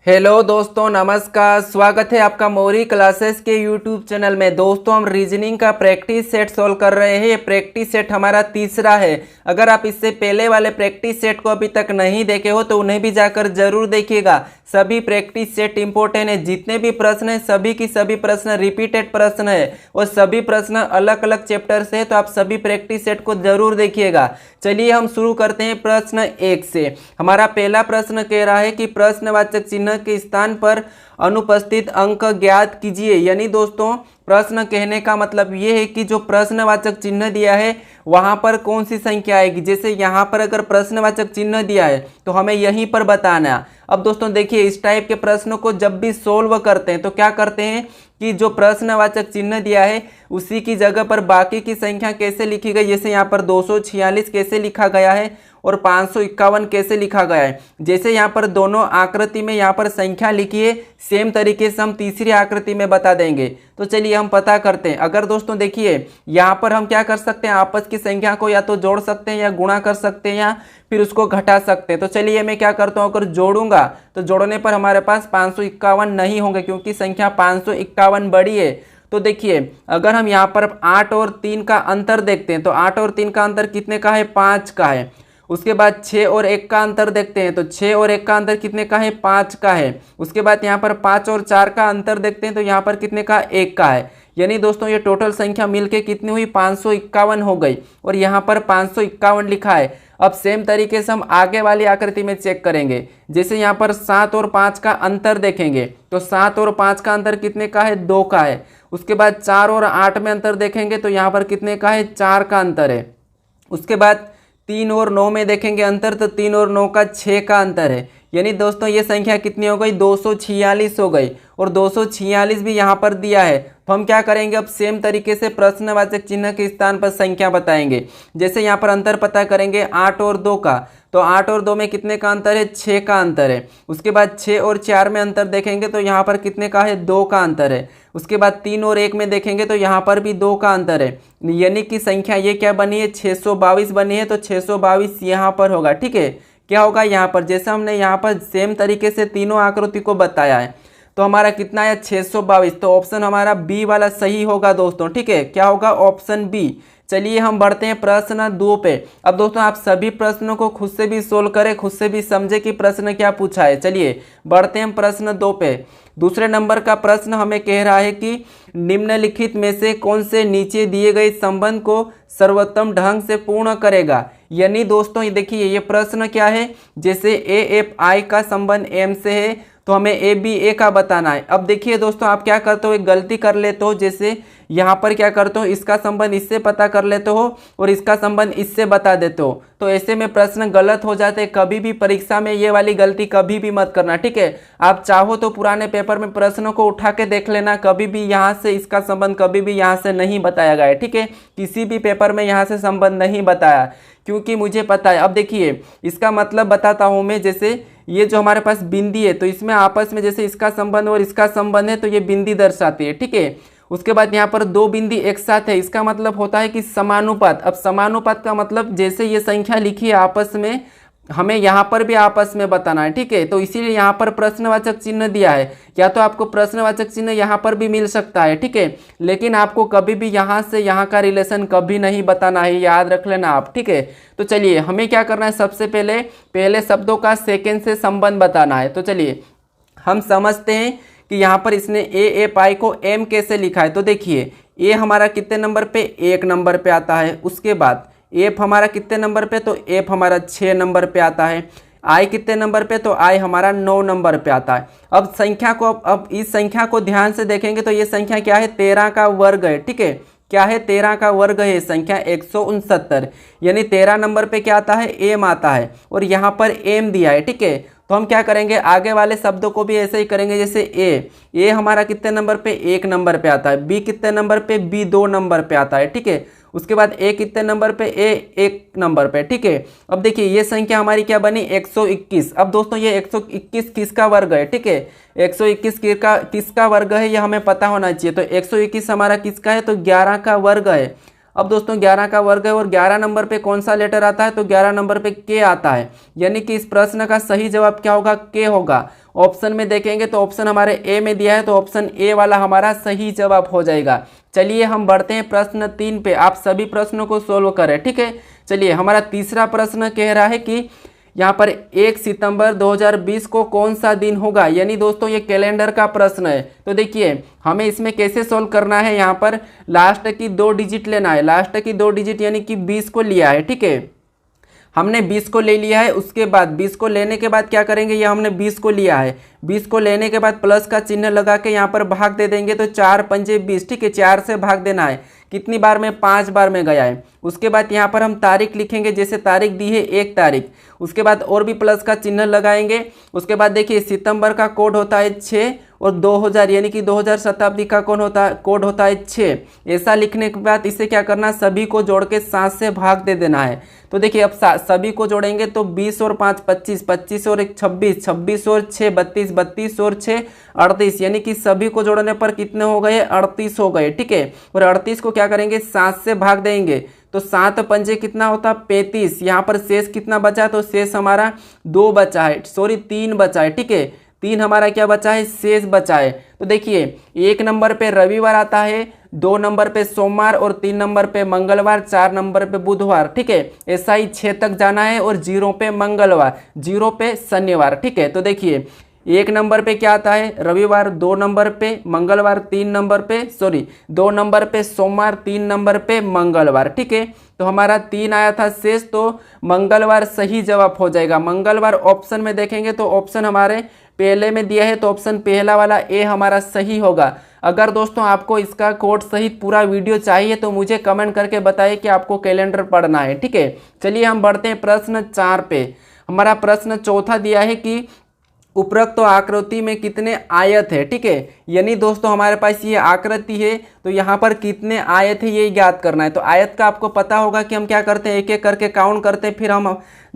Hello दोस्तों, नमस्कार। स्वागत है आपका मौरी क्लासेस के यूट्यूब चैनल में। दोस्तों, हम रीजनिंग का प्रैक्टिस सेट सॉल्व कर रहे हैं। ये प्रैक्टिस सेट हमारा तीसरा है। अगर आप इससे पहले वाले प्रैक्टिस सेट को अभी तक नहीं देखे हो तो उन्हें भी जाकर जरूर देखिएगा। सभी प्रैक्टिस सेट इंपॉर्टेंट है। जितने भी प्रश्न है सभी की सभी प्रश्न रिपीटेड प्रश्न है और सभी प्रश्न अलग अलग चैप्टर से है, तो आप सभी प्रैक्टिस सेट को जरूर देखिएगा। चलिए हम शुरू करते हैं प्रश्न 1 से। हमारा पहला प्रश्न कह रहा है कि प्रश्नवाचक चिन्ह के स्थान पर अनुपस्थित अंक ज्ञात कीजिए। यानी दोस्तों, प्रश्न कहने का मतलब ये है कि जो प्रश्नवाचक चिन्ह दिया है वहां पर कौन सी संख्या आएगी। जैसे यहाँ पर अगर प्रश्नवाचक चिन्ह दिया है तो हमें यहीं पर बताना है। अब दोस्तों देखिए, इस टाइप के प्रश्नों को जब भी सोल्व करते हैं तो क्या करते हैं कि जो प्रश्नवाचक चिन्ह दिया है उसी की जगह पर बाकी की संख्या कैसे लिखी गई। जैसे यहाँ पर 246 कैसे लिखा गया है और 551 कैसे लिखा गया है। जैसे यहाँ पर दोनों आकृति में यहाँ पर संख्या लिखी है, सेम तरीके से हम तीसरी आकृति में बता देंगे। तो चलिए हम पता करते हैं। अगर दोस्तों देखिए, यहाँ पर हम क्या कर सकते हैं, आपस की संख्या को या तो जोड़ सकते हैं या गुणा कर सकते हैं या फिर उसको घटा सकते हैं। तो चलिए मैं क्या करता हूँ, अगर जोड़ूंगा तो जोड़ने पर हमारे पास 551 नहीं होंगे क्योंकि संख्या 551 बड़ी है। तो देखिए, अगर हम यहाँ पर 8 और 3 का अंतर देखते हैं तो 8 और 3 का अंतर कितने का है, 5 का है। उसके बाद 6 और 1 का अंतर देखते हैं तो 6 और 1 का अंतर कितने का है, 5 का है। उसके बाद यहाँ पर 5 और 4 का अंतर देखते हैं तो यहाँ पर कितने का, 1 का है। यानी दोस्तों ये टोटल संख्या मिलके कितनी हुई, 551 हो गई और यहाँ पर 551 लिखा है। अब सेम तरीके से हम आगे वाली आकृति में चेक करेंगे। जैसे यहाँ पर 7 और 5 का अंतर देखेंगे तो 7 और 5 का अंतर कितने का है, 2 का है। उसके बाद 4 और 8 में अंतर देखेंगे तो यहाँ पर कितने का है, 4 का अंतर है। उसके बाद 3 और 9 में देखेंगे अंतर तो 3 और 9 का 6 का अंतर है। यानी दोस्तों ये संख्या कितनी हो गई, 246 हो गई और 246 भी यहाँ पर दिया है। तो हम क्या करेंगे, अब सेम तरीके से प्रश्नवाचक चिन्ह के स्थान पर संख्या बताएंगे। जैसे यहाँ पर अंतर पता करेंगे 8 और 2 का, तो 8 और 2 में कितने का अंतर है, 6 का अंतर है। उसके बाद 6 और 4 में अंतर देखेंगे तो यहाँ पर कितने का है, 2 का अंतर है। उसके बाद 3 और 1 में देखेंगे तो यहाँ पर भी 2 का अंतर है। यानी कि संख्या ये क्या बनी है, 622 बनी है। तो 622 यहाँ पर होगा। ठीक है, क्या होगा यहाँ पर, जैसे हमने यहाँ पर सेम तरीके से तीनों आकृति को बताया है तो हमारा कितना है, 622। तो ऑप्शन हमारा बी वाला सही होगा दोस्तों। ठीक है, क्या होगा, ऑप्शन बी। चलिए हम बढ़ते हैं प्रश्न 2 पे। अब दोस्तों आप सभी प्रश्नों को खुद से भी सोल्व करें, खुद से भी समझे कि प्रश्न क्या पूछा है। चलिए बढ़ते हैं प्रश्न 2 पे। दूसरे नंबर का प्रश्न हमें कह रहा है कि निम्नलिखित में से कौन से नीचे दिए गए संबंध को सर्वोत्तम ढंग से पूर्ण करेगा। यानी दोस्तों ये देखिए, ये प्रश्न क्या है, जैसे ए एफ आई का संबंध एम से है तो हमें ए बी ए का बताना है। अब देखिए दोस्तों, आप क्या करते हो, एक गलती कर लेते हो। जैसे यहाँ पर क्या करते हो, इसका संबंध इससे पता कर लेते हो और इसका संबंध इससे बता देते हो। तो ऐसे में प्रश्न गलत हो जाते हैं। कभी भी परीक्षा में ये वाली गलती कभी भी मत करना। ठीक है, आप चाहो तो पुराने पेपर में प्रश्नों को उठा के देख लेना, कभी भी यहाँ से इसका संबंध कभी भी यहाँ से नहीं बताया गया है। ठीक है, किसी भी पेपर में यहाँ से संबंध नहीं बताया क्योंकि मुझे पता है। अब देखिए इसका मतलब बताता हूँ मैं। जैसे ये जो हमारे पास बिंदी है तो इसमें आपस में जैसे इसका संबंध और इसका संबंध है तो ये बिंदी दर्शाती है। ठीक है, उसके बाद यहाँ पर 2 बिंदी एक साथ है, इसका मतलब होता है कि समानुपात। अब समानुपात का मतलब जैसे ये संख्या लिखी है आपस में, हमें यहाँ पर भी आपस में बताना है। ठीक है, तो इसीलिए यहाँ पर प्रश्नवाचक चिन्ह दिया है। या तो आपको प्रश्नवाचक चिन्ह यहाँ पर भी मिल सकता है। ठीक है, लेकिन आपको कभी भी यहाँ से यहाँ का रिलेशन कभी नहीं बताना है, याद रख लेना आप। ठीक है, तो चलिए हमें क्या करना है, सबसे पहले शब्दों का सेकेंड से संबंध बताना है। तो चलिए हम समझते हैं कि यहाँ पर इसने ए एफ आई को एम कैसे लिखा है। तो देखिए ए हमारा कितने नंबर पे, 1 नंबर पे आता है। उसके बाद एफ हमारा कितने नंबर पे, तो एफ हमारा 6 नंबर पे आता है। आई कितने नंबर पे, तो आई हमारा 9 नंबर पे आता है। अब संख्या को अब इस संख्या को ध्यान से देखेंगे तो ये संख्या क्या है, 13 का वर्ग है। ठीक है, क्या है, 13 का वर्ग है संख्या 169। यानी 13 नंबर पे क्या आता है, एम आता है और यहाँ पर एम दिया है। ठीक है, तो हम क्या करेंगे, आगे वाले शब्दों को भी ऐसे ही करेंगे। जैसे ए हमारा कितने नंबर पे, 1 नंबर पे आता है। बी कितने नंबर पे, बी 2 नंबर पे आता है। ठीक है, उसके बाद ए कितने नंबर पे, ए 1 नंबर पे। ठीक है, अब देखिए ये संख्या हमारी क्या बनी, 121। अब दोस्तों ये 121 किसका वर्ग है। ठीक है, 121 किसका वर्ग है ये हमें पता होना चाहिए। तो 121 हमारा किसका है, तो 11 का वर्ग है। अब दोस्तों 11 का वर्ग है और 11 नंबर पे कौन सा लेटर आता है, तो 11 नंबर पे के आता है, यानी कि इस प्रश्न का सही जवाब क्या होगा, के होगा। ऑप्शन में देखेंगे तो ऑप्शन हमारे ए में दिया है, तो ऑप्शन ए वाला हमारा सही जवाब हो जाएगा। चलिए हम बढ़ते हैं प्रश्न 3 पे, आप सभी प्रश्नों को सोल्व करें, ठीक है। चलिए हमारा तीसरा प्रश्न कह रहा है कि यहाँ पर 1 सितंबर 2020 को कौन सा दिन होगा, यानी दोस्तों ये कैलेंडर का प्रश्न है। तो देखिए हमें इसमें कैसे सोल्व करना है, यहाँ पर लास्ट की 2 डिजिट लेना है, लास्ट की 2 डिजिट यानी कि 20 को लिया है, ठीक है। हमने 20 को ले लिया है, उसके बाद 20 को लेने के बाद क्या करेंगे, ये हमने 20 को लिया है, 20 को लेने के बाद प्लस का चिन्ह लगा के यहाँ पर भाग दे देंगे, तो 4 पंजे 20, ठीक है, 4 से भाग देना है, कितनी बार में, 5 बार में गया है। उसके बाद यहाँ पर हम तारीख लिखेंगे, जैसे तारीख दी है 1 तारीख, उसके बाद और भी प्लस का चिन्ह लगाएंगे। उसके बाद देखिए सितंबर का कोड होता है 6 और 2000 यानी कि 2000 शताब्दी का कोड होता है 6। ऐसा लिखने के बाद इसे क्या करना, सभी को जोड़ के 7 से भाग दे देना है। तो देखिए अब सभी को जोड़ेंगे तो 20 और 5 25, 25 और 1 26, 26 और 6 32, 32 और 6 38, यानी कि सभी को जोड़ने पर कितने हो गए, 38 हो गए, ठीक है। और 38 को क्या करेंगे, 7 से भाग देंगे, तो 7 पंजे कितना होता, 35। यहाँ पर शेष कितना बचा, तो शेष हमारा 2 बचा है, सॉरी 3 बचा है, ठीक है, 3 हमारा क्या बचा है, शेष बचा है। तो देखिए 1 नंबर पे रविवार आता है, 2 नंबर पे सोमवार और 3 नंबर पे मंगलवार, 4 नंबर पे बुधवार, ठीक है। ऐसा ही 6 तक जाना है और 0 पे मंगलवार, 0 पे शनिवार, ठीक है। तो देखिए 1 नंबर पे क्या आता है, रविवार, 2 नंबर पे मंगलवार, 3 नंबर पे 2 नंबर पे सोमवार, 3 नंबर पे मंगलवार, ठीक है। तो हमारा 3 आया था शेष, तो मंगलवार सही जवाब हो जाएगा। मंगलवार ऑप्शन में देखेंगे तो ऑप्शन हमारे पहले में दिया है, तो ऑप्शन पहला वाला ए हमारा सही होगा। अगर दोस्तों आपको इसका कोड सहित पूरा वीडियो चाहिए तो मुझे कमेंट करके बताइए कि आपको कैलेंडर पढ़ना है, ठीक है। चलिए हम बढ़ते हैं प्रश्न 4 पे। हमारा प्रश्न चौथा दिया है कि उपरोक्त आकृति में कितने आयत है, ठीक है। यानी दोस्तों हमारे पास ये आकृति है, तो यहाँ पर कितने आयत है ये ज्ञात करना है। तो आयत का आपको पता होगा कि हम क्या करते हैं, एक एक करके काउंट करते हैं, फिर हम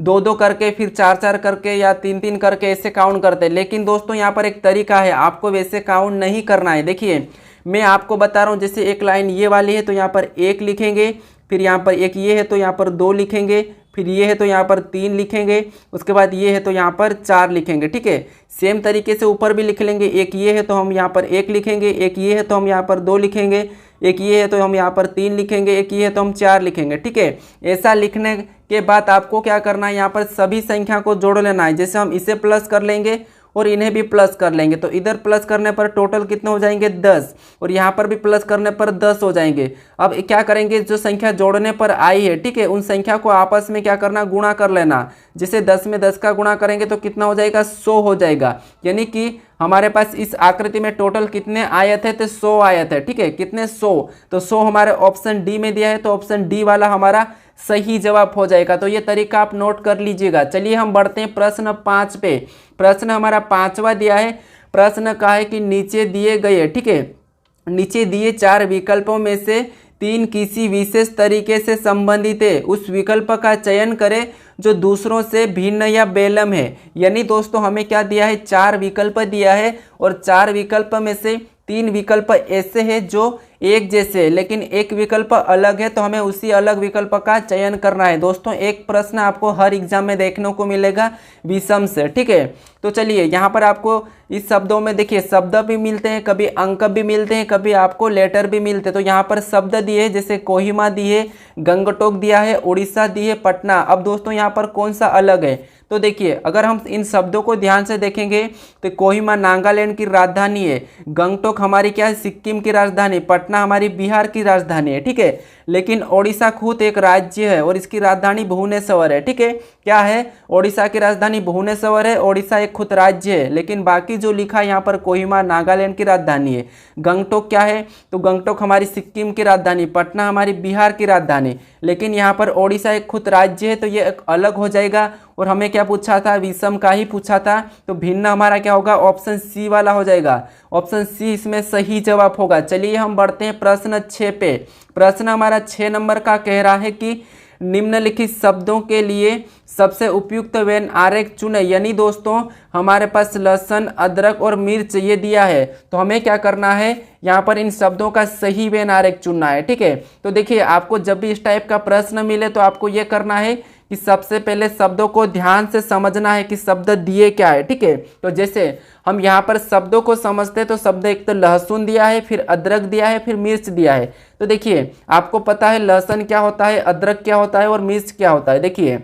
2-2 करके, फिर 4-4 करके या 3-3 करके ऐसे काउंट करते हैं। लेकिन दोस्तों यहाँ पर एक तरीका है, आपको वैसे काउंट नहीं करना है। देखिए मैं आपको बता रहा हूँ, जैसे एक लाइन ये वाली है तो यहाँ पर 1 लिखेंगे, फिर यहाँ पर एक ये है तो यहाँ पर 2 लिखेंगे, फिर ये है तो यहाँ पर 3 लिखेंगे, उसके बाद ये है तो यहाँ पर 4 लिखेंगे, ठीक है। सेम तरीके से ऊपर भी लिख लेंगे, एक ये है तो हम यहाँ पर 1 लिखेंगे, एक ये है तो हम यहाँ पर 2 लिखेंगे, एक ये है तो हम यहाँ पर 3 लिखेंगे, एक ये है तो हम 4 लिखेंगे, ठीक है। ऐसा लिखने के बाद आपको क्या करना है, यहाँ पर सभी संख्या को जोड़ लेना है। जैसे हम इसे प्लस कर लेंगे और इन्हें भी प्लस कर लेंगे, तो इधर प्लस करने पर टोटल कितने हो जाएंगे, 10, और यहाँ पर भी प्लस करने पर 10 हो जाएंगे। अब क्या करेंगे, जो संख्या जोड़ने पर आई है, ठीक है, उन संख्या को आपस में क्या करना, गुणा कर लेना। जैसे 10 में 10 का गुणा करेंगे तो कितना हो जाएगा, 100 हो जाएगा। यानी कि हमारे पास इस आकृति में टोटल कितने आयत है, तो 100 आयत है, ठीक है। कितने, 100, तो 100 हमारे ऑप्शन डी में दिया है, तो ऑप्शन डी वाला हमारा सही जवाब हो जाएगा। तो ये तरीका आप नोट कर लीजिएगा। चलिए हम बढ़ते हैं प्रश्न 5 पे। प्रश्न हमारा 5वां दिया है। प्रश्न कहा है कि नीचे दिए गए, ठीक है, नीचे दिए 4 विकल्पों में से 3 किसी विशेष तरीके से संबंधित है, उस विकल्प का चयन करें जो दूसरों से भिन्न या बेलम है। यानी दोस्तों हमें क्या दिया है, 4 विकल्प दिया है, और 4 विकल्प में से 3 विकल्प ऐसे हैं जो एक जैसे है, लेकिन एक विकल्प अलग है, तो हमें उसी अलग विकल्प का चयन करना है। दोस्तों एक प्रश्न आपको हर एग्जाम में देखने को मिलेगा विषम से, ठीक है। तो चलिए यहाँ पर आपको इस शब्दों में देखिए शब्द भी मिलते हैं, कभी अंक भी मिलते हैं, कभी आपको लेटर भी मिलते हैं। तो यहाँ पर शब्द दिए है, जैसे कोहिमा दी है, गंगटोक दिया है, उड़ीसा दी है, पटना। अब दोस्तों यहाँ पर कौन सा अलग है, तो देखिए अगर हम इन शब्दों को ध्यान से देखेंगे तो कोहिमा नागालैंड की राजधानी है, गंगटोक हमारी क्या है, सिक्किम की राजधानी, पटना हमारी बिहार की राजधानी है, ठीक है। लेकिन ओडिशा खुद एक राज्य है और इसकी राजधानी भुवनेश्वर है, ठीक है। क्या है, ओडिशा की राजधानी भुवनेश्वर है, ओडिशा एक खुद राज्य है, लेकिन बाकी जो लिखा है यहाँ पर कोहिमा नागालैंड की राजधानी है। गंगटोक क्या है, तो गंगटोक हमारी सिक्किम की राजधानी, पटना हमारी बिहार की राजधानी, लेकिन यहाँ पर ओडिशा एक खुद राज्य है, तो ये एक अलग हो जाएगा। और हमें क्या पूछा था, विषम का ही पूछा था, तो भिन्न हमारा क्या होगा, ऑप्शन सी वाला हो जाएगा। ऑप्शन सी इसमें सही जवाब होगा। चलिए हम बढ़ते हैं प्रश्न 6 पे। प्रश्न हमारा 6 नंबर का कह रहा है कि निम्नलिखित शब्दों के लिए सबसे उपयुक्त व्यंजन आरेख चुने। यानी दोस्तों हमारे पास लहसुन, अदरक और मिर्च ये दिया है, तो हमें क्या करना है, यहाँ पर इन शब्दों का सही व्यंजन आरेख चुनना है। ठीक है, तो देखिए आपको जब भी इस टाइप का प्रश्न मिले तो आपको ये करना है कि सबसे पहले शब्दों को ध्यान से समझना है कि शब्द दिए क्या है। ठीक है, तो जैसे हम यहाँ पर शब्दों को समझते हैं तो शब्द एक तो लहसुन दिया है, फिर अदरक दिया है, फिर मिर्च दिया है। तो देखिए आपको पता है लहसुन क्या होता है, अदरक क्या होता है और मिर्च क्या होता है। देखिए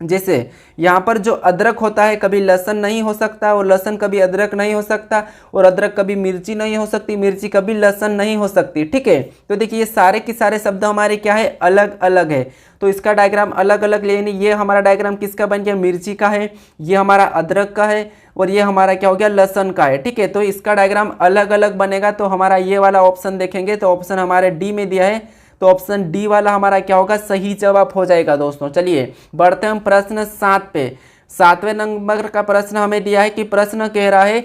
जैसे यहाँ पर जो अदरक होता है कभी लहसुन नहीं हो सकता और लहसुन कभी अदरक नहीं हो सकता और अदरक कभी मिर्ची नहीं हो सकती, मिर्ची कभी लहसुन नहीं हो सकती। ठीक है, तो देखिए ये सारे के सारे शब्द हमारे क्या है, अलग अलग है। तो इसका डायग्राम अलग अलग लेनी, ये हमारा डायग्राम किसका बन गया, मिर्ची का है, ये हमारा अदरक का है और ये हमारा क्या हो गया, लहसुन का है। ठीक है, तो इसका डायग्राम अलग अलग बनेगा। तो हमारा ये वाला ऑप्शन देखेंगे तो ऑप्शन हमारे डी में दिया है, तो ऑप्शन डी वाला हमारा क्या होगा, सही जवाब हो जाएगा। दोस्तों चलिए बढ़ते हम प्रश्न 7 पे। 7वें नंबर का प्रश्न हमें दिया है कि प्रश्न कह रहा है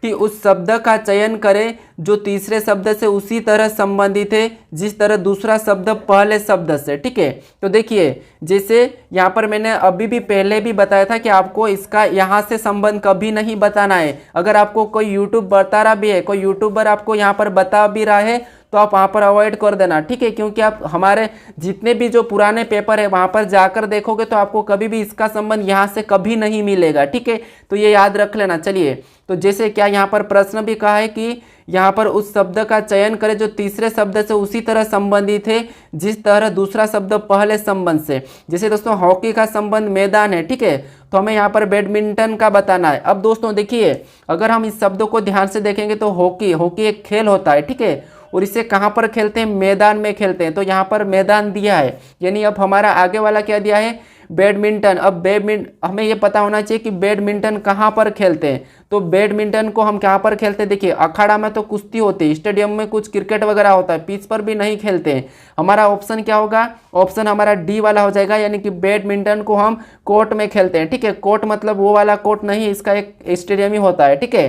कि उस शब्द का चयन करें जो तीसरे शब्द से उसी तरह संबंधित है जिस तरह दूसरा शब्द पहले शब्द से। ठीक है, तो देखिए जैसे यहाँ पर मैंने अभी भी पहले भी बताया था कि आपको इसका यहाँ से संबंध कभी नहीं बताना है। अगर आपको कोई यूट्यूब बता रहा भी है, कोई यूट्यूबर आपको यहाँ पर बता भी रहा है तो आप वहाँ पर अवॉइड कर देना। ठीक है, क्योंकि आप हमारे जितने भी जो पुराने पेपर है वहाँ पर जाकर देखोगे तो आपको कभी भी इसका संबंध यहाँ से कभी नहीं मिलेगा। ठीक है, तो ये याद रख लेना। चलिए तो जैसे क्या यहाँ पर प्रश्न भी कहा है कि यहाँ पर उस शब्द का चयन करें जो तीसरे शब्द से उसी तरह संबंधित है जिस तरह दूसरा शब्द पहले संबंध से। जैसे दोस्तों हॉकी का संबंध मैदान है। ठीक है, तो हमें यहाँ पर बैडमिंटन का बताना है। अब दोस्तों देखिए अगर हम इस शब्दों को ध्यान से देखेंगे तो हॉकी एक खेल होता है। ठीक है, और इसे कहाँ पर खेलते हैं, मैदान में खेलते हैं। तो यहाँ पर मैदान दिया है, यानी अब हमारा आगे वाला क्या दिया है, बैडमिंटन। अब बैडमिंटन हमें ये पता होना चाहिए कि बैडमिंटन कहाँ पर खेलते हैं। तो बैडमिंटन को हम कहाँ पर खेलते हैं, देखिए अखाड़ा में तो कुश्ती होती है, स्टेडियम में कुछ क्रिकेट वगैरह होता है, पिच पर भी नहीं खेलते हैं। हमारा ऑप्शन क्या होगा, ऑप्शन हमारा डी वाला हो जाएगा, यानी कि बैडमिंटन को हम कोर्ट में खेलते हैं। ठीक है, कोर्ट मतलब वो वाला कोर्ट नहीं, इसका एक स्टेडियम ही होता है। ठीक है,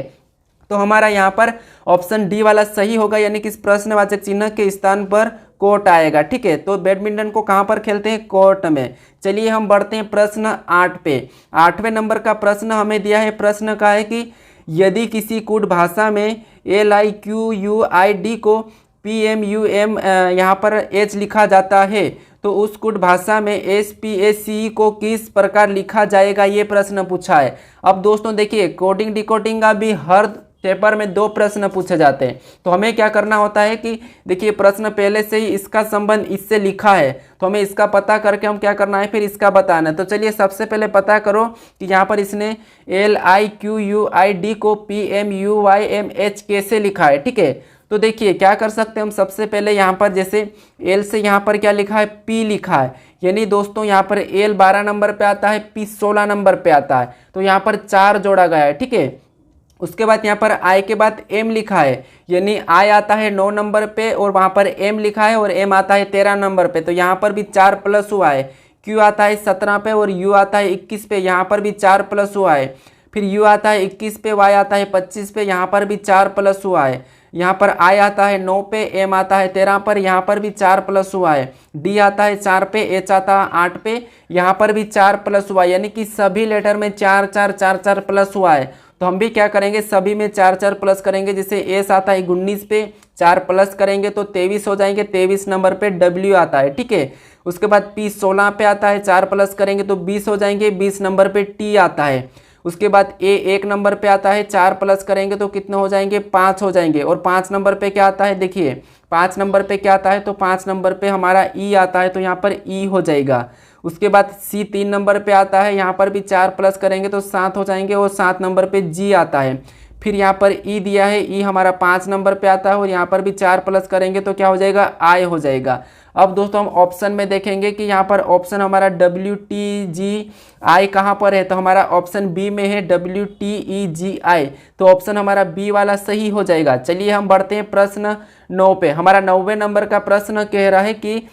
तो हमारा यहाँ पर ऑप्शन डी वाला सही होगा, यानी कि इस प्रश्नवाचक चिन्ह के स्थान पर कोर्ट आएगा। ठीक है, तो बैडमिंटन को कहाँ पर खेलते हैं, कोर्ट में। चलिए हम बढ़ते हैं प्रश्न 8 पे। 8वें नंबर का प्रश्न हमें दिया है। प्रश्न का है कि यदि किसी कूट भाषा में LIQUID को PMUM यहाँ पर H लिखा जाता है तो उस कूट भाषा में SPACE को किस प्रकार लिखा जाएगा, ये प्रश्न पूछा है। अब दोस्तों देखिए कोडिंग डिकोडिंग का भी हर पेपर में 2 प्रश्न पूछे जाते हैं। तो हमें क्या करना होता है कि देखिए प्रश्न पहले से ही इसका संबंध इससे लिखा है, तो हमें इसका पता करके हम क्या करना है, फिर इसका बताना है। तो चलिए सबसे पहले पता करो कि यहाँ पर इसने LIQUID को PMUYMH कैसे लिखा है। ठीक है, तो देखिए क्या कर सकते हैं हम, सबसे पहले यहाँ पर जैसे L से यहाँ पर क्या लिखा है, P लिखा है, यानी दोस्तों यहाँ पर L 12 नंबर पे आता है, P 16 नंबर पे आता है, तो यहाँ पर 4 जोड़ा गया है। ठीक है, उसके बाद यहाँ पर I के बाद M लिखा है, यानी I आता है 9 नंबर पे और वहाँ पर M लिखा है और M आता है 13 नंबर पे, तो यहाँ पर भी 4 प्लस हुआ है। Q आता है 17 पे और U आता है 21 पे, यहाँ पर भी 4 प्लस हुआ है। फिर U आता है 21 पे, Y आता है 25 पे, यहाँ पर भी 4 प्लस हुआ है। यहाँ पर I आता है 9 पे, M आता है 13 पर, यहाँ पर भी 4 प्लस हुआ है। D आता है 4 पे, H आता है 8 पे, यहाँ पर भी 4 प्लस हुआ है, यानी कि सभी लेटर में 4 4 4 4 प्लस हुआ है। तो हम भी क्या करेंगे, सभी में 4 4 प्लस करेंगे। जैसे S आता है 19 पे, 4 प्लस करेंगे तो 23 हो जाएंगे, 23 नंबर पे W आता है। ठीक है, उसके बाद P 16 पे आता है, 4 प्लस करेंगे तो 20 हो जाएंगे, 20 नंबर पे T आता है। उसके बाद A 1 नंबर पे आता है, 4 प्लस करेंगे तो कितने हो जाएंगे, 5 हो जाएंगे। और 5 नंबर पे क्या आता है, देखिए 5 नंबर पे क्या आता है, तो 5 नंबर पे हमारा E आता है, तो यहाँ पर E हो जाएगा। उसके बाद C 3 नंबर पे आता है, यहाँ पर भी 4 प्लस करेंगे तो 7 हो जाएंगे और 7 नंबर पे G आता है। फिर यहाँ पर E दिया है, E हमारा 5 नंबर पे आता है और यहाँ पर भी 4 प्लस करेंगे तो क्या हो जाएगा, I हो जाएगा। अब दोस्तों हम ऑप्शन में देखेंगे कि यहाँ पर ऑप्शन हमारा WTGI कहाँ पर है, तो हमारा ऑप्शन बी में है WTEGI, तो ऑप्शन हमारा बी वाला सही हो जाएगा। चलिए हम बढ़ते हैं प्रश्न 9 पे। हमारा 9वें नंबर का प्रश्न कह रहा है कि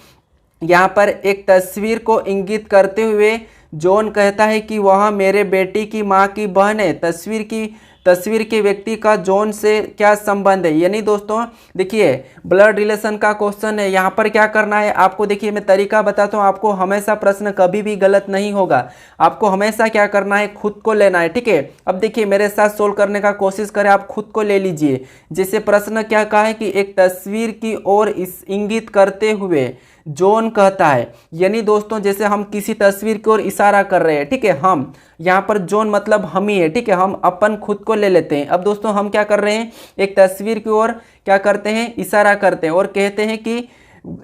यहाँ पर एक तस्वीर को इंगित करते हुए जॉन कहता है कि वह मेरे बेटी की माँ की बहन है। तस्वीर की तस्वीर के व्यक्ति का जॉन से क्या संबंध है। यानी दोस्तों देखिए ब्लड रिलेशन का क्वेश्चन है, यहाँ पर क्या करना है आपको, देखिए मैं तरीका बताता हूँ आपको, हमेशा प्रश्न कभी भी गलत नहीं होगा। आपको हमेशा क्या करना है, खुद को लेना है, ठीक है। अब देखिए मेरे साथ सोल्व करने का कोशिश करें, आप खुद को ले लीजिए। जैसे प्रश्न क्या कहा है कि एक तस्वीर की ओर इंगित करते हुए जॉन कहता है। यानी दोस्तों जैसे हम किसी तस्वीर की ओर इशारा कर रहे हैं, ठीक है, हम यहाँ पर जॉन मतलब हम ही है, ठीक है, हम अपन खुद को ले लेते हैं। अब दोस्तों हम क्या कर रहे हैं, एक तस्वीर की ओर क्या करते हैं, इशारा करते हैं और कहते हैं कि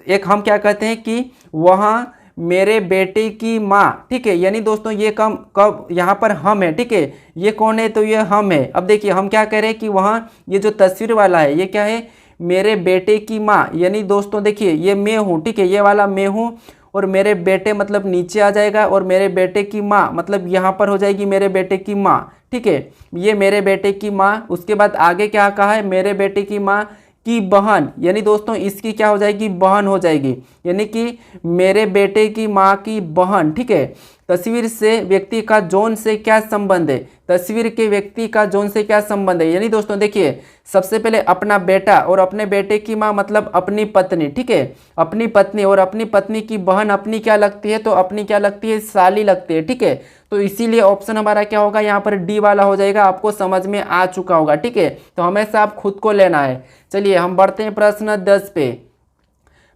एक हम क्या कहते हैं कि वहाँ मेरे बेटे की माँ, ठीक है। यानी दोस्तों ये कब यहाँ पर हम है, ठीक है, ये कौन है, तो ये हम है। अब देखिए हम क्या कह रहे हैं कि वहाँ ये जो तस्वीर वाला है ये क्या है, मेरे बेटे की माँ। यानी दोस्तों देखिए ये मैं हूँ, ठीक है, ये वाला मैं हूँ और मेरे बेटे मतलब नीचे आ जाएगा और मेरे बेटे की माँ मतलब यहाँ पर हो जाएगी मेरे बेटे की माँ, ठीक है, ये मेरे बेटे की माँ। उसके बाद आगे क्या कहा है, मेरे बेटे की माँ की बहन। यानी दोस्तों इसकी क्या हो जाएगी, बहन हो जाएगी। यानी कि मेरे बेटे की माँ की बहन, ठीक है। तस्वीर से व्यक्ति का जॉन से क्या संबंध है, तस्वीर के व्यक्ति का जॉन से क्या संबंध है। यानी दोस्तों देखिए सबसे पहले अपना बेटा और अपने बेटे की माँ मतलब अपनी पत्नी, ठीक है, अपनी पत्नी और अपनी पत्नी की बहन अपनी क्या लगती है, तो अपनी क्या लगती है, साली लगती है, ठीक है। तो इसीलिए ऑप्शन हमारा क्या होगा, यहाँ पर डी वाला हो जाएगा। आपको समझ में आ चुका होगा, ठीक है। तो हमेशा आप खुद को लेना है। चलिए हम बढ़ते हैं प्रश्न 10 पे।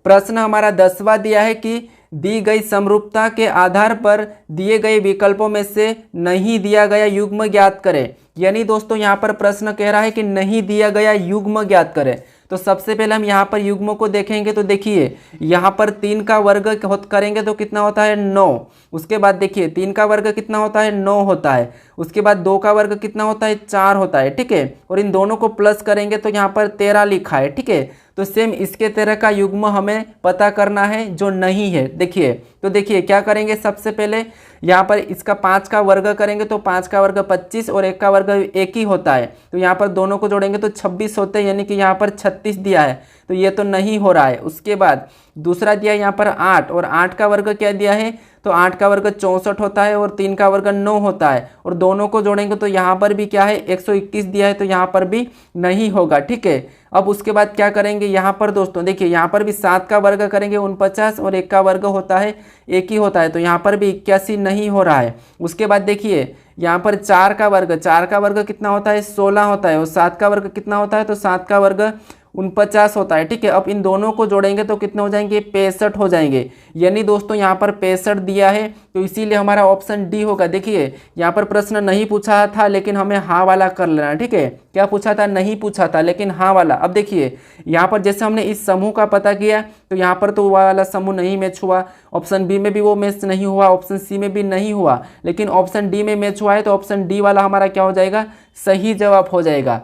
प्रश्न हमारा 10वां दिया है कि दी गई समरूपता के आधार पर दिए गए विकल्पों में से नहीं दिया गया युग्म ज्ञात करें। यानी दोस्तों यहाँ पर प्रश्न कह रहा है कि नहीं दिया गया युग्म ज्ञात करें। तो सबसे पहले हम यहाँ पर युग्मों को देखेंगे। तो देखिए यहाँ पर 3 का वर्ग करेंगे तो कितना होता है, 9। उसके बाद देखिए 3 का वर्ग कितना होता है, 9 होता है। उसके बाद 2 का वर्ग कितना होता है, 4 होता है, ठीक है। और इन दोनों को प्लस करेंगे तो यहाँ पर 13 लिखा है, ठीक है। तो सेम इसके तरह का युग्म हमें पता करना है जो नहीं है। देखिए तो देखिए क्या करेंगे, सबसे पहले यहाँ पर इसका 5 का वर्ग करेंगे तो 5 का वर्ग 25 और 1 का वर्ग 1 ही होता है। तो यहाँ पर दोनों को जोड़ेंगे तो 26 होते हैं, यानी कि यहाँ पर 36 दिया है, तो ये तो नहीं हो रहा है। उसके बाद दूसरा दिया यहाँ पर 8 और 8 का वर्ग क्या दिया है, तो 8 का वर्ग 64 होता है और 3 का वर्ग 9 होता है। और दोनों को जोड़ेंगे तो यहाँ पर भी क्या है, 121 दिया है, तो यहाँ पर भी नहीं होगा, ठीक है। अब उसके बाद क्या करेंगे, यहाँ पर दोस्तों देखिए यहाँ पर भी 7 का वर्ग करेंगे 49 और 1 का वर्ग होता है 1 ही होता है, तो यहाँ पर भी 81 नहीं हो रहा है। उसके बाद देखिए यहाँ पर 4 का वर्ग कितना होता है, 16 होता है। और 7 का वर्ग कितना होता है, तो 7 का वर्ग 49 होता है, ठीक है। अब इन दोनों को जोड़ेंगे तो कितने हो जाएंगे, 65 हो जाएंगे। यानी दोस्तों यहाँ पर 65 दिया है, तो इसीलिए हमारा ऑप्शन डी होगा। देखिए यहाँ पर प्रश्न नहीं पूछा था लेकिन हमें हाँ वाला कर लेना, ठीक है। क्या पूछा था, नहीं पूछा था लेकिन हाँ वाला। अब देखिए यहाँ पर जैसे हमने इस समूह का पता किया तो यहाँ पर तो वाला समूह नहीं मैच हुआ, ऑप्शन बी में भी वो मैच नहीं हुआ, ऑप्शन सी में भी नहीं हुआ, लेकिन ऑप्शन डी में मैच हुआ है, तो ऑप्शन डी वाला हमारा क्या हो जाएगा, सही जवाब हो जाएगा।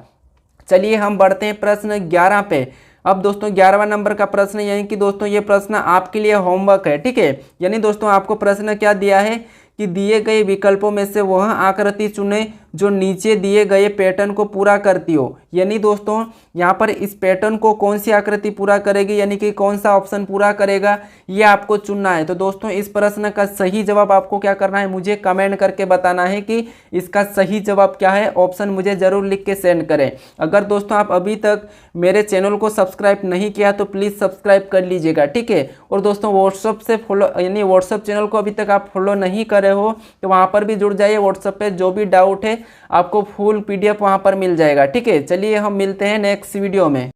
चलिए हम बढ़ते हैं प्रश्न 11 पे। अब दोस्तों 11वां नंबर का प्रश्न, यानी कि दोस्तों ये प्रश्न आपके लिए होमवर्क है, ठीक है। यानी दोस्तों आपको प्रश्न क्या दिया है कि दिए गए विकल्पों में से वह आकृति चुने जो नीचे दिए गए पैटर्न को पूरा करती हो। यानी दोस्तों यहाँ पर इस पैटर्न को कौन सी आकृति पूरा करेगी, यानी कि कौन सा ऑप्शन पूरा करेगा, ये आपको चुनना है। तो दोस्तों इस प्रश्न का सही जवाब आपको क्या करना है, मुझे कमेंट करके बताना है कि इसका सही जवाब क्या है। ऑप्शन मुझे ज़रूर लिख के सेंड करें। अगर दोस्तों आप अभी तक मेरे चैनल को सब्सक्राइब नहीं किया तो प्लीज़ सब्सक्राइब कर लीजिएगा, ठीक है। और दोस्तों व्हाट्सअप से फॉलो, यानी व्हाट्सअप चैनल को अभी तक आप फॉलो नहीं करे हो तो वहाँ पर भी जुड़ जाइए। व्हाट्सअप पे जो भी डाउट है आपको फुल PDF वहाँ पर मिल जाएगा, ठीक है। चलिए हम मिलते हैं नेक्स्ट वीडियो में।